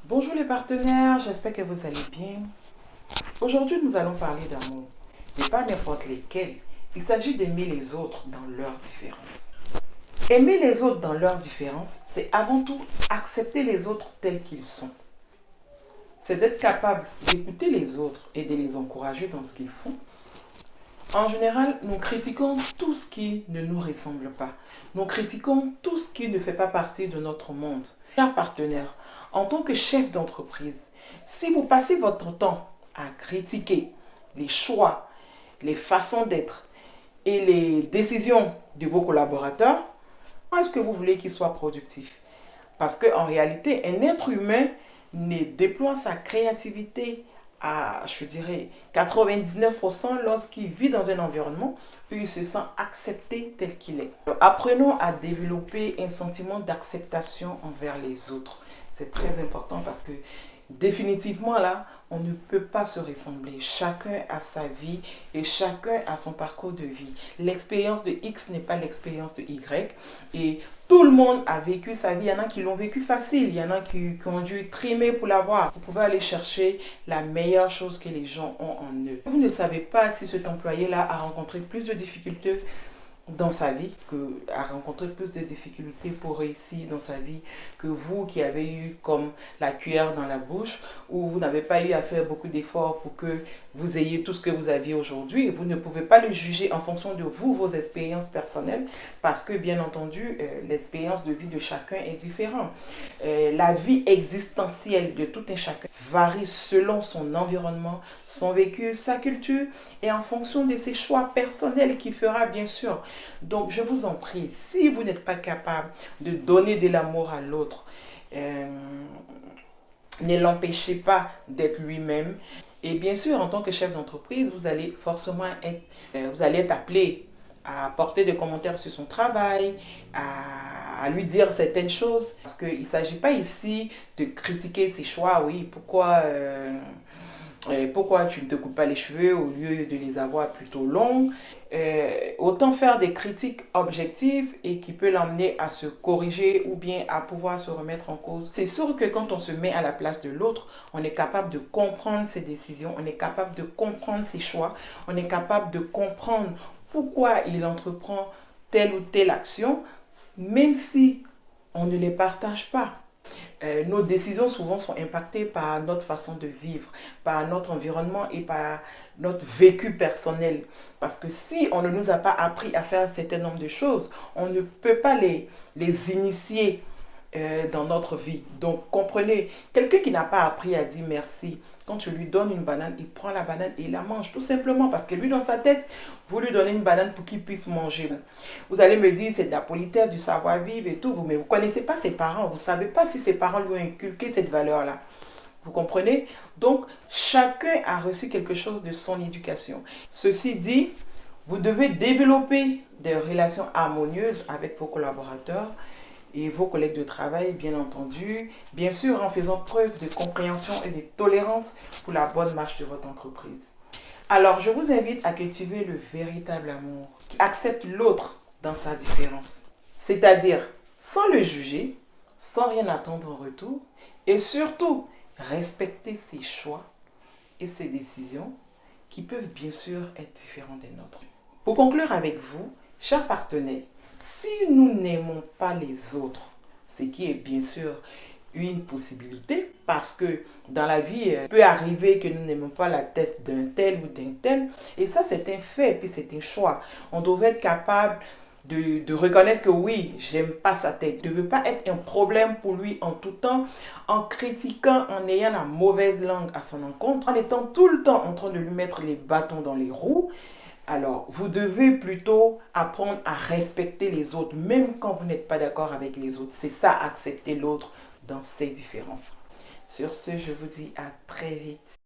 Bonjour les partenaires, j'espère que vous allez bien. Aujourd'hui, nous allons parler d'amour, mais pas n'importe lesquels. Il s'agit d'aimer les autres dans leurs différences. Aimer les autres dans leurs différences, c'est avant tout accepter les autres tels qu'ils sont. C'est d'être capable d'écouter les autres et de les encourager dans ce qu'ils font. En général, nous critiquons tout ce qui ne nous ressemble pas. Nous critiquons tout ce qui ne fait pas partie de notre monde. Chers partenaires, en tant que chef d'entreprise, si vous passez votre temps à critiquer les choix, les façons d'être et les décisions de vos collaborateurs, comment est-ce que vous voulez qu'ils soient productifs? Parce qu'en réalité, un être humain ne déploie sa créativité à, je dirais, 99% lorsqu'il vit dans un environnement où il se sent accepté tel qu'il est. Alors, apprenons à développer un sentiment d'acceptation envers les autres. C'est très important parce que définitivement là, on ne peut pas se ressembler. Chacun a sa vie et chacun a son parcours de vie. L'expérience de X n'est pas l'expérience de Y. Et tout le monde a vécu sa vie. Il y en a qui l'ont vécu facile. Il y en a qui ont dû trimer pour l'avoir. Vous pouvez aller chercher la meilleure chose que les gens ont en eux. Vous ne savez pas si cet employé-là a rencontré plus de difficultés dans sa vie, a rencontré plus de difficultés pour réussir dans sa vie que vous qui avez eu comme la cuillère dans la bouche, ou vous n'avez pas eu à faire beaucoup d'efforts pour que vous ayez tout ce que vous aviez aujourd'hui. Vous ne pouvez pas le juger en fonction de vous, vos expériences personnelles, parce que bien entendu, l'expérience de vie de chacun est différente. La vie existentielle de tout un chacun varie selon son environnement, son vécu, sa culture, et en fonction de ses choix personnels qu'il fera bien sûr. Donc, je vous en prie, si vous n'êtes pas capable de donner de l'amour à l'autre, ne l'empêchez pas d'être lui-même. Et bien sûr, en tant que chef d'entreprise, vous allez forcément être appelé à porter des commentaires sur son travail, à lui dire certaines choses. Parce qu'il ne s'agit pas ici de critiquer ses choix. Oui, pourquoi tu ne te coupes pas les cheveux au lieu de les avoir plutôt longs? Autant faire des critiques objectives et qui peut l'emmener à se corriger ou bien à pouvoir se remettre en cause. C'est sûr que quand on se met à la place de l'autre, on est capable de comprendre ses décisions, on est capable de comprendre ses choix, on est capable de comprendre pourquoi il entreprend telle ou telle action, même si on ne les partage pas. Nos décisions souvent sont impactées par notre façon de vivre, par notre environnement et par notre vécu personnel. Parce que si on ne nous a pas appris à faire un certain nombre de choses, on ne peut pas les initier dans notre vie. Donc comprenez, quelqu'un qui n'a pas appris à dire merci, quand tu lui donnes une banane, il prend la banane et il la mange tout simplement parce que lui dans sa tête, vous lui donnez une banane pour qu'il puisse manger. Vous allez me dire c'est de la politesse, du savoir-vivre et tout, mais vous ne connaissez pas ses parents, vous ne savez pas si ses parents lui ont inculqué cette valeur-là. Vous comprenez? Donc, chacun a reçu quelque chose de son éducation. Ceci dit, vous devez développer des relations harmonieuses avec vos collaborateurs et vos collègues de travail, bien entendu. Bien sûr, en faisant preuve de compréhension et de tolérance pour la bonne marche de votre entreprise. Alors, je vous invite à cultiver le véritable amour qui accepte l'autre dans sa différence. C'est-à-dire, sans le juger, sans rien attendre en retour et surtout, respecter ses choix et ses décisions qui peuvent bien sûr être différents des nôtres. Pour conclure avec vous, chers partenaires, si nous n'aimons pas les autres, ce qui est bien sûr une possibilité, parce que dans la vie, il peut arriver que nous n'aimons pas la tête d'un tel ou d'un tel, et ça c'est un fait, puis c'est un choix. On devrait être capable de reconnaître que oui, j'aime pas sa tête. Ne veut pas être un problème pour lui en tout temps, en critiquant, en ayant la mauvaise langue à son encontre, en étant tout le temps en train de lui mettre les bâtons dans les roues. Alors, vous devez plutôt apprendre à respecter les autres, même quand vous n'êtes pas d'accord avec les autres. C'est ça, accepter l'autre dans ses différences. Sur ce, je vous dis à très vite.